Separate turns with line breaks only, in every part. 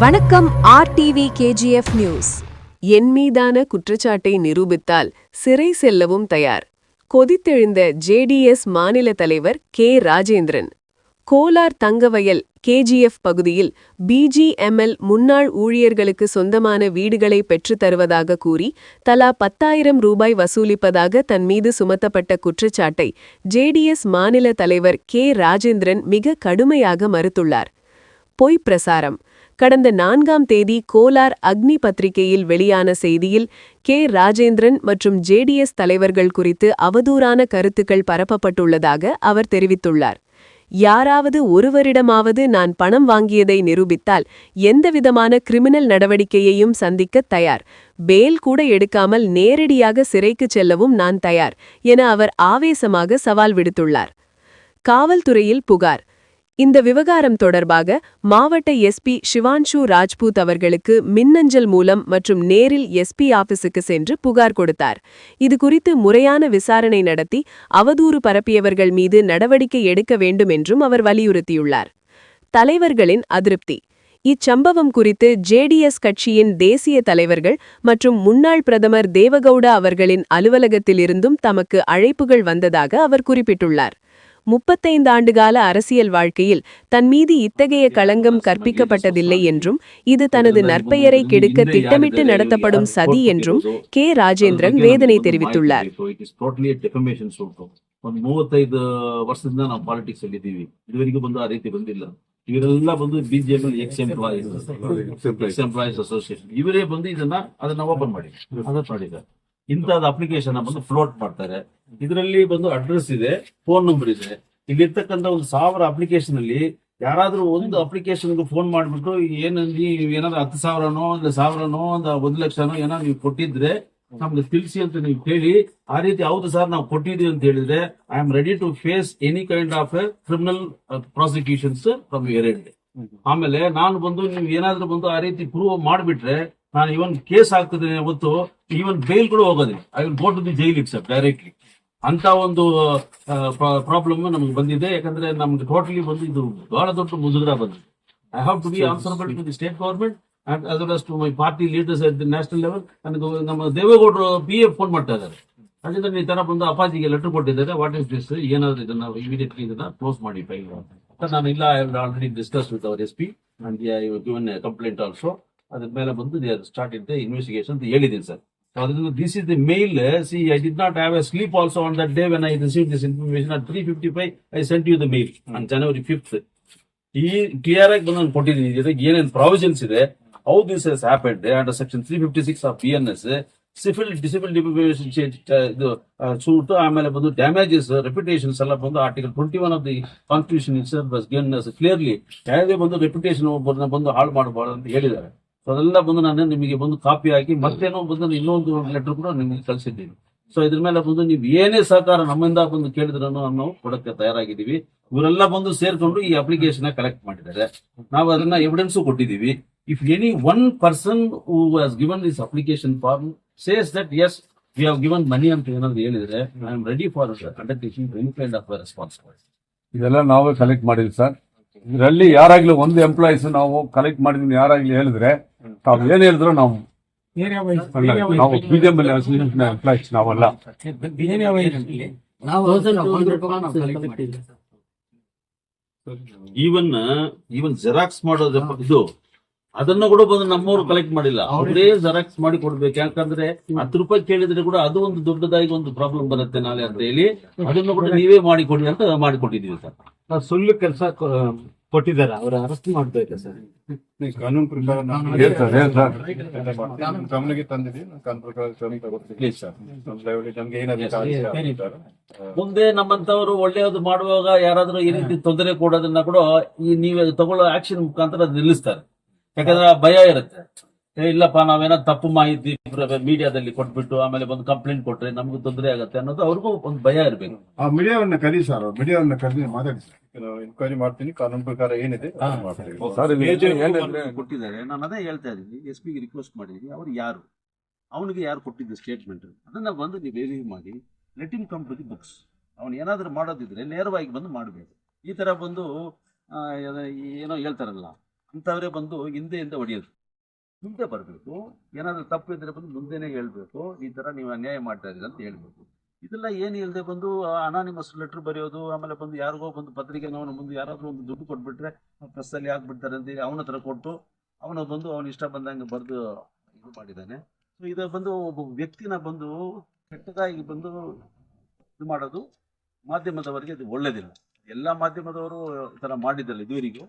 வணக்கம் RTV KGF news. என் மீதான குற்றச்சாட்டை நிரூபித்தால் சிறை செல்லவும் தயார். கொதித்தெழுந்த JDS மாநில தலைவர் K. ராஜேந்திரன். கோலார் தங்கவயல் KGF பகுதியில் BGML முன்னாள் ஊழியர்களுக்கு சொந்தமான வீடுகளை பெற்றுத் தருவதாக கூறி தலா 10,000 ரூபாய் வசூலிப்பதாக தன் மீது சுமத்தப்பட்ட குற்றச்சாட்டை JDS மாநில தலைவர் K. ராஜேந்திரன் மிக கடுமையாக மறுத்துள்ளார். பொய் பிரசாரம். கடந்த 4ஆம் தேதி கோலார் அக்னி பத்திரிகையில் வெளியான செய்தியில் K. ராஜேந்திரன் மற்றும் JDS தலைவர்கள் குறித்து அவதூறான கருத்துக்கள் பரப்பப்பட்டுள்ளதாக அவர் தெரிவித்துள்ளார். யாராவது ஒருவரிடமாவது நான் பணம் வாங்கியதை நிரூபித்தால் எந்தவிதமான கிரிமினல் நடவடிக்கையையும் சந்திக்க தயார், பேல் கூட எடுக்காமல் நேரடியாக சிறைக்குச் செல்லவும் நான் தயார் என அவர் ஆவேசமாக சவால் விடுத்துள்ளார். காவல்துறையில் புகார். இந்த விவகாரம் தொடர்பாக மாவட்ட SP ஷிவான்ஷு ராஜ்பூத் அவர்களுக்கு மின்னஞ்சல் மூலம் மற்றும் நேரில் SP ஆபீஸுக்கு சென்று புகார் கொடுத்தார். இதுகுறித்து முறையான விசாரணை நடத்தி அவதூறு பரப்பியவர்கள் மீது நடவடிக்கை எடுக்க வேண்டும் என்றும் அவர் வலியுறுத்தியுள்ளார். தலைவர்களின் அதிருப்தி. இச்சம்பவம் குறித்து JDS கட்சியின் தேசிய தலைவர்கள் மற்றும் முன்னாள் பிரதமர் தேவகவுடா அவர்களின் அலுவலகத்திலிருந்தும் தமக்கு அழைப்புகள் வந்ததாக அவர் குறிப்பிட்டுள்ளார். 35 ஆண்டுகால அரசியல் வாழ்க்கையில் தன் மீது இத்தகைய களங்கம் கற்பிக்கப்பட்டதில்லை என்றும் இது தனது நற்பெயரை கெடுக்க திட்டமிட்டு நடத்தப்படும் சதி என்றும் K. ராஜேந்திரன் வேதனை தெரிவித்துள்ளார்.
35 ವರ್ಷದಿಂದ ನಾವು ಪಾಲಿಟಿಕ್ಸ್ ಅಲ್ಲಿ ಇದ್ದೀವಿ, ಇದುವರೆಗೂ ಬಂದು ಆ ರೀತಿ ಬಂದಿಲ್ಲ. ಇವರೆಲ್ಲ ಬಂದು BGML ಎಕ್ಸ್-ಎಂಪ್ಲಾಯೀಸ್ ಅಸೋಸಿಯೇಷನ್ ಇವರೇ ಬಂದು ಅದನ್ನ ಓಪನ್ ಮಾಡಿದ್ದಾರೆ. ಇಂಥದ್ದು ಅಪ್ಲಿಕೇಶನ್ ಬಂದು ಫ್ಲೋಟ್ ಮಾಡ್ತಾರೆ. ಇದರಲ್ಲಿ ಬಂದು ಅಡ್ರೆಸ್ ಇದೆ, ಫೋನ್ ನಂಬರ್ ಇದೆ. ಇಲ್ಲಿರ್ತಕ್ಕಂಥ 1,000 ಅಪ್ಲಿಕೇಶನ್ ಅಲ್ಲಿ ಯಾರಾದ್ರೂ ಒಂದು ಅಪ್ಲಿಕೇಶನ್ಗೆ ಫೋನ್ ಮಾಡ್ಬಿಟ್ಟು ಏನಾದ್ರು 10,000ನೋ 1,000ನೋ 1 ಲಕ್ಷನೋ ಏನಾದ್ರು ನೀವು ಕೊಟ್ಟಿದ್ರೆ ನಮ್ಗೆ ತಿಳಿಸಿ ಅಂತ ನೀವು ಹೇಳಿ, ಆ ರೀತಿ ಹೌದು ಸರ್ ನಾವು ಕೊಟ್ಟಿದ್ದೀವಿ ಅಂತ ಹೇಳಿದ್ರೆ I am ready to face any kind of criminal prosecutions from your end. ಆಮೇಲೆ ನಾನು ಬಂದು ನೀವು ಏನಾದ್ರೂ ಬಂದು ಆ ರೀತಿ ಪ್ರೂವ್ ಮಾಡ್ಬಿಟ್ರೆ ನಾನು ಇವನ್ ಕೇಸ್ ಆಗ್ತದೆ ಹೊತ್ತು ಇವನ್ ಬೇಲ್ ಕೂಡ ಹೋಗೋದಿಲ್ಲ. I will go to the jail it's directly. ಅಂತ ಒಂದು ಪ್ರಾಬ್ಲಮ್ ನಮ್ಗೆ ಬಂದಿದೆ. ಯಾಕಂದ್ರೆ ನಮ್ಗೆ ಟೋಟಲಿ ಬಂದು ಇದು ಬಹಳ ದೊಡ್ಡ ಮುಜುಗರ ಬಂದಿದೆ. I have to be answerable to the state government and as well as to my party leaders at the national level. ನನಗೆ ನಮ್ಮ ದೇವೇಗೌಡರು PF ಫೋನ್ ಮಾಡ್ತಾ ಇದ್ದಾರೆ. ಅದರಿಂದ ಈ ತರ ಬಂದು ಅಪಾಜಿಗೆ ಲೆಟರ್ ಕೊಟ್ಟಿದ್ದಾರೆ. ವಾಟ್ ಇಸ್ ದಿಸ್, ಏನಾದ್ರು ಇದನ್ನ ಇಮಿಡಿಯೇಟ್ಲಿ ಇದನ್ನ ಕ್ಲೋಸ್ ಮಾಡಿ ಫೈಲ್ ಅಂತ. ನಾನು ಇಲ್ಲ, I have already discuss with our SP and I have given A complaint also. ಅದ್ರ ಮೇಲೆ ಬಂದು they are started the investigation ಅಂತ ಹೇಳಿದ್ದೀನಿ sir. This is the mail. See, I did not have a sleep also on that day when I received this information at 3:55. I sent you the mail on January 5th. ಈ clear ಆಗಿ ಬಂದು ನಾನು ಕೊಟ್ಟಿದ್ದೀನಿ. ಏನೇನು provisions ಇದೆ, how this has happened under section 356 of BNS, disable ಇದು suit, ಆಮೇಲೆ ಬಂದು ಡ್ಯಾಮೇಜಸ್, ರೆಪ್ಯುಟೇಷನ್ಸ್ ಎಲ್ಲ ಬಂದು article 21 of the constitution itself was given as clearly ಯಾವುದೇ ಬಂದು ರೆಪ್ಯುಟೇಷನ್ ಬಂದು ಹಾಳು ಮಾಡಬಾರ್ದು ಅಂತ ಹೇಳಿದ್ದಾರೆ. ಅದೆಲ್ಲ ಬಂದು ನಾನು ನಿಮಗೆ ಬಂದು ಕಾಪಿ ಹಾಕಿ ಮತ್ತೇನೋ ಬಂದು ಇನ್ನೊಂದು ಲೆಟರ್ ಕೂಡ ನಿಮಗೆ ಕಳಿಸಿದ್ದೀನಿ. ಸೊ ಇದ್ರ ಮೇಲೆ ಬಂದು ನೀವು ಏನೇ ಸಹಕಾರ ನಮ್ಮಿಂದ ಬಂದು ಕೇಳಿದ್ರು ನಾವು ಕೊಡಕ್ಕೆ ತಯಾರಾಗಿದ್ದೀವಿ. ಇವರೆಲ್ಲ ಬಂದು ಸೇರ್ಕೊಂಡು ಈ ಅಪ್ಲಿಕೇಶನ್ ಕಲೆಕ್ಟ್ ಮಾಡಿದ್ದಾರೆ. ನಾವು ಅದನ್ನ ಎವಿಡೆನ್ಸ್ ಕೊಟ್ಟಿದ್ದೀವಿ. If any one person who has given this application form says that as we have given money ಅಂತ ಏನಾದ್ರು ಹೇಳಿದ್ರೆ I am ready for undertaking any kind of responsibility.
ಇದೆಲ್ಲ ನಾವೇ ಕಲೆಕ್ಟ್ ಮಾಡಿದ್ವಿ ಸರ್. ಇದರಲ್ಲಿ ಯಾರಾಗ್ಲೂ ಒಂದು ಎಂಪ್ಲಾಯೀಸ್ ನಾವು ಕಲೆಕ್ಟ್ ಮಾಡಿದ್ವಿ ಯಾರಾಗ್ಲಿ ಹೇಳಿದ್ರೆ ತಾವು ಏನ್ ಹೇಳಿದ್ರು ನಾವು BGML ಎಂಪ್ಲಾಯೀಸ್ ನಾವಲ್ಲ.
ಈವನ್ ಜೆರಾಕ್ಸ್ ಮಾಡೋದು ಇದು ಅದನ್ನ ಕೂಡ ಬಂದು ನಮ್ಮವ್ರು ಕಲೆಕ್ಟ್ ಮಾಡಿಲ್ಲ. ಅವರೇ ಜೆರಾಕ್ಸ್ ಮಾಡಿ ಕೊಡ್ಬೇಕು. ಯಾಕಂದ್ರೆ 10 ರೂಪಾಯಿ ಕೇಳಿದ್ರೆ ಕೂಡ ಅದು ಒಂದು ದೊಡ್ಡದಾಗಿ ಒಂದು ಪ್ರಾಬ್ಲಮ್ ಬರುತ್ತೆ ನಾಳೆ ಅಂತ ಹೇಳಿ ಅದನ್ನು ಕೂಡ ನೀವೇ ಮಾಡಿಕೊಡಿ ಅಂತ ಮಾಡಿಕೊಟ್ಟಿದ್ದೀವಿ ಸರ್.
ಸುಳ್ಳು ಕೆಲಸ ಕೊಟ್ಟಿದ್ದಾರೆ, ಅವ್ರ ಅರೆಸ್ಟ್ ಮಾಡ್ತಾ ಇದೆ ಸರ್.
ಕಾನೂನು ಪ್ರಕಾರ ಗಮನಕ್ಕೆ ತಂದಿದ್ದೀವಿ.
ಮುಂದೆ ನಮ್ಮಂತವರು ಒಳ್ಳೆಯದು ಮಾಡುವಾಗ ಯಾರಾದ್ರೂ ಈ ರೀತಿ ತೊಂದರೆ ಕೊಡೋದನ್ನ ಕೂಡ ಈ ನೀವೇ ತಗೊಳ್ಳೋ ಆಕ್ಷನ್ ಮುಖಾಂತರ ನಿಲ್ಲಿಸ್ತಾರೆ. ಯಾಕಂದ್ರೆ ಭಯ ಇರುತ್ತೆ. ಇಲ್ಲಪ್ಪ ನಾವೇನಾದ್ರು ತಪ್ಪು ಮಾಹಿತಿ ಮೀಡಿಯಾದಲ್ಲಿ ಕೊಟ್ಬಿಟ್ಟು ಆಮೇಲೆ ಬಂದು ಕಂಪ್ಲೇಂಟ್ ಕೊಟ್ರೆ ನಮ್ಗೂ ತೊಂದರೆ ಆಗುತ್ತೆ ಅನ್ನೋದು ಅವ್ರಿಗೂ ಒಂದು ಭಯ ಇರಬೇಕು.
ಆ ಮೀಡಿಯಾವನ್ನ ಕರೀ ಸರ್, ಮೀಡಿಯಾವನ್ನ ಕರೆದಿ ಮಾತಾಡಿ ಸರ್. ಎನ್ಕ್ವೈರಿ ಮಾಡ್ತೀನಿ, ಕಾನೂನು ಪ್ರಕಾರ ಏನಿದೆ
ಕೊಟ್ಟಿದ್ದಾರೆ. ನಾನು ಅದೇ ಹೇಳ್ತಾ ಇದ್ದೀನಿ, SP ಗೆ ರಿಕ್ವೆಸ್ಟ್ ಮಾಡಿದೀನಿ. ಅವ್ರು ಯಾರು, ಅವನಿಗೆ ಯಾರು ಕೊಟ್ಟಿದ್ದು ಸ್ಟೇಟ್ಮೆಂಟ್ ಅದನ್ನ ಬಂದು ನೀವು ವೆರಿಫೈ ಮಾಡಿ let him come to the books. ಅವನು ಏನಾದ್ರು ಮಾಡೋದಿದ್ರೆ ನೇರವಾಗಿ ಬಂದು ಮಾಡಬೇಕು. ಈ ತರ ಬಂದು ಏನೋ ಹೇಳ್ತಾರಲ್ಲ ಅಂಥವರೇ ಬಂದು ಹಿಂದೆ ಹೊಡೆಯೋದು. ಮುಂದೆ ಬರಬೇಕು, ಏನಾದರೂ ತಪ್ಪು ಇದ್ರೆ ಬಂದು ಮುಂದೆನೇ ಹೇಳ್ಬೇಕು, ಈ ಥರ ನೀವು ಅನ್ಯಾಯ ಮಾಡ್ತಾ ಇದ್ದೀರಿ ಅಂತ ಹೇಳ್ಬೇಕು. ಇದೆಲ್ಲ ಏನು ಇಲ್ಲದೆ ಬಂದು ಅನಾನಿಮಸ್ ಲೆಟ್ರ್ ಬರೆಯೋದು, ಆಮೇಲೆ ಬಂದು ಯಾರಿಗೋ ಬಂದು ಪತ್ರಿಕೆನವನು ಮುಂದೆ ಯಾರಾದರೂ ಒಂದು ದುಡ್ಡು ಕೊಟ್ಬಿಟ್ರೆ ಪ್ರೆಸ್ಸಲ್ಲಿ ಹಾಕ್ಬಿಡ್ತಾರೆ ಅಂತೇಳಿ ಅವನ ಹತ್ರ ಕೊಟ್ಟು ಅವನು ಬಂದು ಅವನ ಇಷ್ಟ ಬಂದಂಗೆ ಬರೆದು ಇದು ಮಾಡಿದ್ದಾನೆ. ಸೊ ಇದು ಬಂದು ಒಬ್ಬ ವ್ಯಕ್ತಿನ ಬಂದು ಕೆಟ್ಟದಾಗಿ ಬಂದು ಇದು ಮಾಡೋದು ಮಾಧ್ಯಮದವರಿಗೆ ಅದು ಒಳ್ಳೇದಿಲ್ಲ. ಎಲ್ಲ ಮಾಧ್ಯಮದವರು ಈ ಥರ ಮಾಡಿದ್ದಲ್ಲ ಇದುವರೆಗೂ.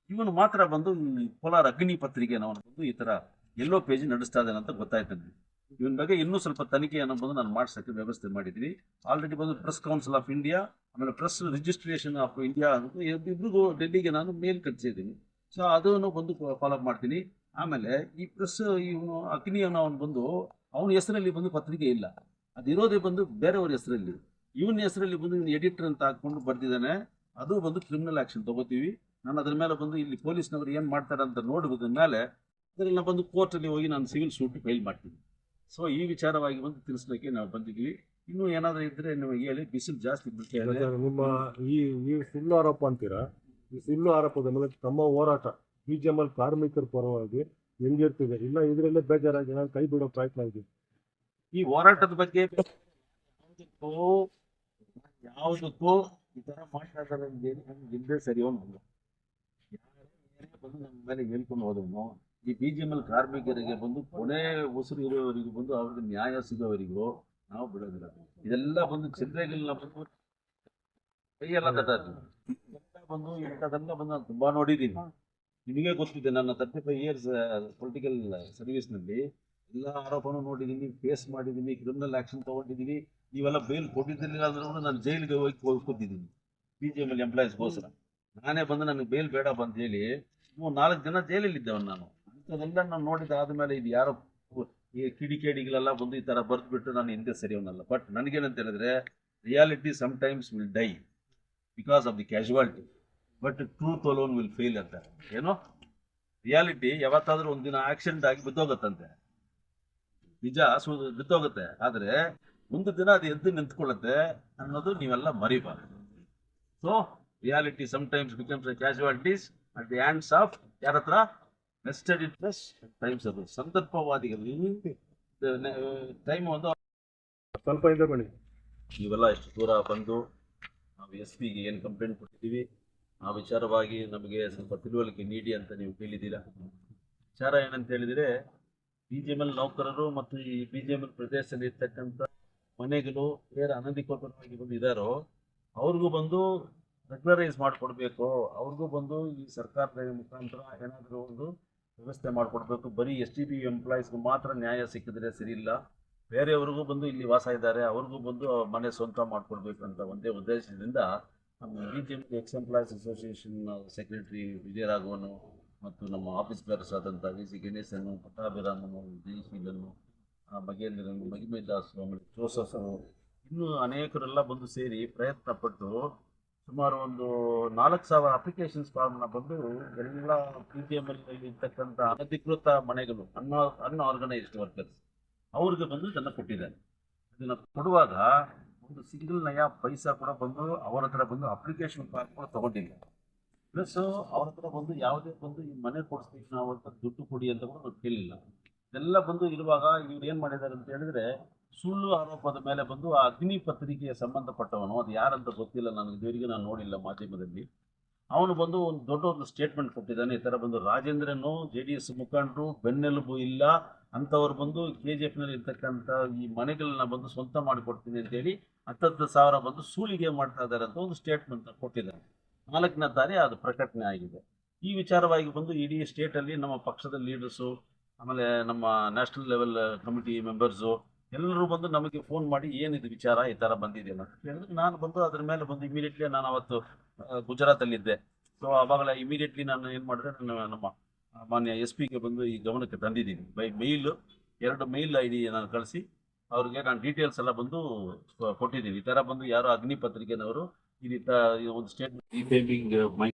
ಇವನು ಮಾತ್ರ ಬಂದು ಈ ಕೋಲಾರ ಅಗ್ನಿ ಪತ್ರಿಕೆಯನ್ನು ಅವನು ಬಂದು ಈ ಥರ ಎಲ್ಲೋ ಪೇಜ್ ನಡೆಸ್ತಾ ಇದ್ದಾನೆ ಅಂತ ಗೊತ್ತಾಯ್ತು ನನಗೆ. ಇವನ ಬಗ್ಗೆ ಇನ್ನೂ ಸ್ವಲ್ಪ ತನಿಖೆಯನ್ನು ಬಂದು ನಾನು ಮಾಡಿಸೋಕ್ಕೆ ವ್ಯವಸ್ಥೆ ಮಾಡಿದ್ವಿ. ಆಲ್ರೆಡಿ ಬಂದು ಪ್ರೆಸ್ ಕೌನ್ಸಿಲ್ ಆಫ್ ಇಂಡಿಯಾ, ಆಮೇಲೆ ಪ್ರೆಸ್ ರಿಜಿಸ್ಟ್ರೇಷನ್ ಆಫ್ ಇಂಡಿಯಾ ಅಂತ ಇಬ್ಬರಿಗೂ ಡೆಲ್ಲಿಗೆ ನಾನು ಮೇಲ್ ಕಳಿಸಿದ್ದೀನಿ. ಸೊ ಅದನ್ನು ಬಂದು ಫಾಲೋಅಪ್ ಮಾಡ್ತೀನಿ. ಆಮೇಲೆ ಈ ಪ್ರೆಸ್ ಇವನು ಅಗ್ನಿಯನ್ನು ಅವನು ಬಂದು ಅವನ ಹೆಸರಲ್ಲಿ ಬಂದು ಪತ್ರಿಕೆ ಇಲ್ಲ, ಅದಿರೋದೇ ಬಂದು ಬೇರೆಯವ್ರ ಹೆಸರಲ್ಲಿ. ಇವನ ಹೆಸರಲ್ಲಿ ಬಂದು ಇವನು ಎಡಿಟರ್ ಅಂತ ಹಾಕ್ಕೊಂಡು ಬರ್ದಿದ್ದಾನೆ. ಅದು ಬಂದು ಕ್ರಿಮಿನಲ್ ಆ್ಯಕ್ಷನ್ ತಗೋತೀವಿ. ನಾನು ಅದ್ರ ಮೇಲೆ ಬಂದು ಇಲ್ಲಿ ಪೊಲೀಸ್ನವರು ಏನು ಮಾಡ್ತಾರೆ ಅಂತ ನೋಡಿದ ಮೇಲೆ ಅದರಲ್ಲಿ ನಾನು ಬಂದು ಕೋರ್ಟಲ್ಲಿ ಹೋಗಿ ನಾನು ಸಿವಿಲ್ ಸೂಟ್ ಫೈಲ್ ಮಾಡ್ತೀನಿ. ಸೊ ಈ ವಿಚಾರವಾಗಿ ಬಂದು ತಿಳಿಸ್ಲಿಕ್ಕೆ ನಾವು ಬಂದಿದ್ದೀವಿ. ಇನ್ನೂ ಏನಾದರೂ ಇದ್ದರೆ ನೀವು ಹೇಳಿ, ಬಿಸಿಲು ಜಾಸ್ತಿ ಬಿಡ್ತಾ ಇದೆ.
ನಿಮ್ಮ ಈ ಸುಳ್ಳು ಆರೋಪ ಅಂತೀರಾ, ಈ ಸುಳ್ಳು ಆರೋಪದ ಮೇಲೆ ತಮ್ಮ ಹೋರಾಟ BGML ಕಾರ್ಮಿಕರ ಪರವಾಗಿ ಹೆಂಗಿರ್ತಿದೆ? ಇಲ್ಲ ಇದರಲ್ಲೇ ಬೇಜಾರಾಗಿ ನಾನು ಕೈ ಬಿಡೋ ಪ್ರಯತ್ನ ಇದೆ.
ಈ ಹೋರಾಟದ ಬಗ್ಗೆ ಯಾವುದಕ್ಕೂ ಈ ಥರ ಮಾಡ್ತಾ ಇದ್ದಾರೆ ಅಂತೇಳಿ ನಮ್ಗೆ ಹಿಂದೆ ಸರಿಯೋ ನಮ್ಗೆ ಯಾರೇ ಬಂದು ನಮ್ಮ ಮೇಲೆ ಹೇಳ್ಕೊಂಡು ಹೋದವನು ಈ BGML ಕಾರ್ಮಿಕರಿಗೆ ಬಂದು ಕೊನೆ ಉಸಿರು ಇರೋವರೆಗೂ ಬಂದು ಅವ್ರಿಗೆ ನ್ಯಾಯ ಸಿಗೋವರೆಗೂ ನಾವು ಬಿಡೋದಿಲ್ಲ. ಇದೆಲ್ಲ ಬಂದು ಚಿಲ್ಲರೆಗಳನ್ನ ಬಂದು ಕೈಯೆಲ್ಲ ತಟ್ಟಾರೆ. ಇದೆಲ್ಲ ಬಂದು ಇಂಥದ್ದೆಲ್ಲ ಬಂದು ನಾನು ತುಂಬ ನೋಡಿದ್ದೀನಿ. ನಿಮಗೆ ಗೊತ್ತಿದೆ, ನನ್ನ 35 ಇಯರ್ಸ್ ಪೊಲಿಟಿಕಲ್ ಸರ್ವಿಸ್ನಲ್ಲಿ ಎಲ್ಲ ಆರೋಪನೂ ನೋಡಿದ್ದೀನಿ, ಫೇಸ್ ಮಾಡಿದ್ದೀನಿ, ಕ್ರಿಮಿನಲ್ ಆ್ಯಕ್ಷನ್ ತೊಗೊಂಡಿದ್ದೀನಿ. ನೀವೆಲ್ಲ ಬೇಲ್ ಕೊಟ್ಟಿದ್ದಿಲ್ಲ ಅಂದ್ರೂ ನಾನು ಜೈಲಿಗೆ ಹೋಗಿ ಕೂತಿದ್ದೀನಿ BGML ಎಂಪ್ಲಾಯೀಸ್ಗೋಸ್ಕರ. ನಾನೇ ಬಂದು ನನಗೆ ಬೇಲ್ ಬೇಡ ಅಂತ ಹೇಳಿ 4 ಜನ ಜೈಲಲ್ಲಿದ್ದವನು ನಾನು. ಅಂಥದ್ದೆಲ್ಲ ನಾನು ನೋಡಿದಾದ್ಮೇಲೆ ಇದು ಯಾರೋ ಈ ಕಿಡಿಗಳೆಲ್ಲ ಬಂದು ಈ ಥರ ಬರೆದ್ಬಿಟ್ಟು ನಾನು ಹಿಂದೆ ಸರಿಯವನಲ್ಲ. ಬಟ್ ನನಗೇನಂತ ಹೇಳಿದ್ರೆ, reality sometimes will die because of the casualty, but truth alone will fail ಅಂತ. ಏನೋ ರಿಯಾಲಿಟಿ ಯಾವತ್ತಾದ್ರೂ ಒಂದಿನ ಆಕ್ಸಿಡೆಂಟ್ ಆಗಿ ಬಿದ್ದೋಗತ್ತಂತೆ, ನಿಜ ಬಿದ್ದೋಗುತ್ತೆ, ಆದರೆ ಒಂದು ದಿನ ಅದು ಎದ್ದು ನಿಂತ್ಕೊಳ್ಳುತ್ತೆ ಅನ್ನೋದು ನೀವೆಲ್ಲ ಮರಿಬಾರ್ದು. So reality sometimes becomes casualties at the hands of ಯಾರ ಹತ್ರ? Vested interest times. ಅದು ಸಂದರ್ಭವಾದಿಗಳು ಟೈಮ್ ಒಂದು
ಸ್ವಲ್ಪ ಹಿಂದೆ ಬನ್ನಿ.
ನೀವೆಲ್ಲ ಇಷ್ಟು ದೂರ ಬಂದು ನಾವು SP ಗೆ ಏನು ಕಂಪ್ಲೇಂಟ್ ಕೊಟ್ಟಿದ್ದೀವಿ, ಆ ವಿಚಾರವಾಗಿ ನಮಗೆ ಸ್ವಲ್ಪ ತಿಳುವಳಿಕೆ ನೀಡಿ ಅಂತ ನೀವು ಕೇಳಿದ್ದೀರಾ. ವಿಚಾರ ಏನಂತ ಹೇಳಿದರೆ, BGML ನೌಕರರು ಮತ್ತು ಈ BGML ಪ್ರದೇಶದಲ್ಲಿ ಇರ್ತಕ್ಕಂಥ ಮನೆಗಳು ಯಾರು ಅನಧಿಕೃತವಾಗಿ ಬಂದು ಇದ್ದಾರೋ ಅವ್ರಿಗೂ ಬಂದು ರೆಗ್ಯುಲರೈಸ್ ಮಾಡಿಕೊಡ್ಬೇಕು. ಅವ್ರಿಗೂ ಬಂದು ಈ ಸರ್ಕಾರದ ಮುಖಾಂತರ ಏನಾದರೂ ಒಂದು ವ್ಯವಸ್ಥೆ ಮಾಡಿಕೊಡ್ಬೇಕು. ಬರೀ STB ಎಂಪ್ಲಾಯೀಸ್ಗೂ ಮಾತ್ರ ನ್ಯಾಯ ಸಿಕ್ಕಿದ್ರೆ ಸರಿ ಇಲ್ಲ, ಬೇರೆಯವ್ರಿಗೂ ಬಂದು ಇಲ್ಲಿ ವಾಸ ಇದ್ದಾರೆ ಅವ್ರಿಗೂ ಬಂದು ಮನೆ ಸ್ವಂತ ಮಾಡಿಕೊಡ್ಬೇಕು ಅಂತ ಒಂದೇ ಉದ್ದೇಶದಿಂದ ನಮ್ಮ BGML ex employees association secretary Vijayaraghavan ಮತ್ತು ನಮ್ಮ ಆಫೀಸ್ ಬೇರರ್ಸ್ ಆದಂಥ VC ಗಣೇಶನ್ನು, ಪಟ್ಟಾಭಿರಾಮನು, ಜಯಶೀಲನ್ನು, ಮಗೇಂದ್ರನು, ಮಹಿಮೇದಾಸು, ಆಮೇಲೆ ಜೋಸಫರು, ಇನ್ನೂ ಅನೇಕರೆಲ್ಲ ಬಂದು ಸೇರಿ ಪ್ರಯತ್ನ ಪಟ್ಟು ಸುಮಾರು ಒಂದು 4,000 ಅಪ್ಲಿಕೇಶನ್ಸ್ ಫಾರ್ಮ್ನ ಬಂದು ಎಲ್ಲ BGML ಇರ್ತಕ್ಕಂಥ ಅನಧಿಕೃತ ಮನೆಗಳು, ಅನ್ಆರ್ಗನೈಸ್ಡ್ ವರ್ಕರ್ಸ್ ಅವ್ರಿಗೆ ಬಂದು ಇದನ್ನು ಕೊಟ್ಟಿದ್ದಾರೆ. ಇದನ್ನು ಕೊಡುವಾಗ ಒಂದು ಸಿಂಗಲ್ ನಯ ಪೈಸಾ ಕೂಡ ಬಂದು ಅವ್ರ ಹತ್ರ ಬಂದು ಅಪ್ಲಿಕೇಶನ್ ಫಾರ್ಮ್ ಕೂಡ ತೊಗೊಂಡಿಲ್ಲ. ಪ್ಲಸ್ ಅವ್ರ ಹತ್ರ ಬಂದು ಯಾವುದೇ ಬಂದು ಈ ಮನೆ ಕೊಡಿಸ್ಬೇಕು ನಾವು ಅಂತ ದುಡ್ಡು ಕೊಡಿ ಅಂತ ಕೂಡ ನಾವು ಕೇಳಿಲ್ಲ. ಇದೆಲ್ಲ ಬಂದು ಇರುವಾಗ ಇವ್ರು ಏನು ಮಾಡಿದ್ದಾರೆ ಅಂತ ಹೇಳಿದ್ರೆ, ಸುಳ್ಳು ಆರೋಪದ ಮೇಲೆ ಬಂದು ಆ ಅಗ್ನಿ ಪತ್ರಿಕೆಗೆ ಸಂಬಂಧಪಟ್ಟವನು, ಅದು ಯಾರಂತ ಗೊತ್ತಿಲ್ಲ ನನಗೆ, ಇದುವರೆಗೆ ನಾನು ನೋಡಿಲ್ಲ ಮಾಧ್ಯಮದಲ್ಲಿ, ಅವನು ಬಂದು ಒಂದು ಸ್ಟೇಟ್ಮೆಂಟ್ ಕೊಟ್ಟಿದ್ದಾನೆ. ಈ ಥರ ಬಂದು ರಾಜೇಂದ್ರನು JDS ಮುಖಂಡರು ಬೆನ್ನೆಲುಬು ಇಲ್ಲ ಅಂಥವ್ರು ಬಂದು KGFನಲ್ಲಿ ಇರ್ತಕ್ಕಂಥ ಈ ಮನೆಗಳನ್ನ ಬಂದು ಸ್ವಂತ ಮಾಡಿಕೊಡ್ತೀನಿ ಅಂತೇಳಿ 10,000 ಬಂದು ಸೂಲಿಗೆ ಮಾಡ್ತಾ ಇದ್ದಾರೆ ಅಂತ ಒಂದು ಸ್ಟೇಟ್ಮೆಂಟ್ ಕೊಟ್ಟಿದ್ದಾರೆ. 4ನೇ ತಾರೀಕು ಅದು ಪ್ರಕಟಣೆ ಆಗಿದೆ. ಈ ವಿಚಾರವಾಗಿ ಬಂದು ಇಡೀ ಸ್ಟೇಟಲ್ಲಿ ನಮ್ಮ ಪಕ್ಷದ ಲೀಡರ್ಸು, ಆಮೇಲೆ ನಮ್ಮ ನ್ಯಾಷನಲ್ ಲೆವೆಲ್ ಕಮಿಟಿ ಮೆಂಬರ್ಸು ಎಲ್ಲರೂ ಬಂದು ನಮಗೆ ಫೋನ್ ಮಾಡಿ ಏನಿದು ವಿಚಾರ ಈ ಥರ ಬಂದಿದೆ ಅಂತ ಹೇಳಿದ್ರೆ, ನಾನು ಬಂದು ಅದ್ರ ಮೇಲೆ ಬಂದು ಇಮಿಡಿಯೇಟ್ಲಿ ನಾನು ಅವತ್ತು ಗುಜರಾತಲ್ಲಿದ್ದೆ. ಸೊ ಆವಾಗಲೇ ಇಮಿಡಿಯೇಟ್ಲಿ ನಾನು ಏನು ಮಾಡಿದೆ, ನಮ್ಮ ಮಾನ್ಯ SP ಗೆ ಬಂದು ಈ ಗಮನಕ್ಕೆ ತಂದಿದ್ದೀನಿ. ಬೈ ಮೇಲ್ 2 ಮೇಲ್ ID ನಾನು ಕಳಿಸಿ ಅವ್ರಿಗೆ ನಾನು ಡೀಟೇಲ್ಸ್ ಎಲ್ಲ ಬಂದು ಕೊಟ್ಟಿದ್ದೀನಿ. ಈ ಥರ ಬಂದು ಯಾರೋ ಅಗ್ನಿ ಪತ್ರಿಕೆನವರು ಈ ರೀತಿ ಒಂದು ಸ್ಟೇಟ್ಮೆಂಟ್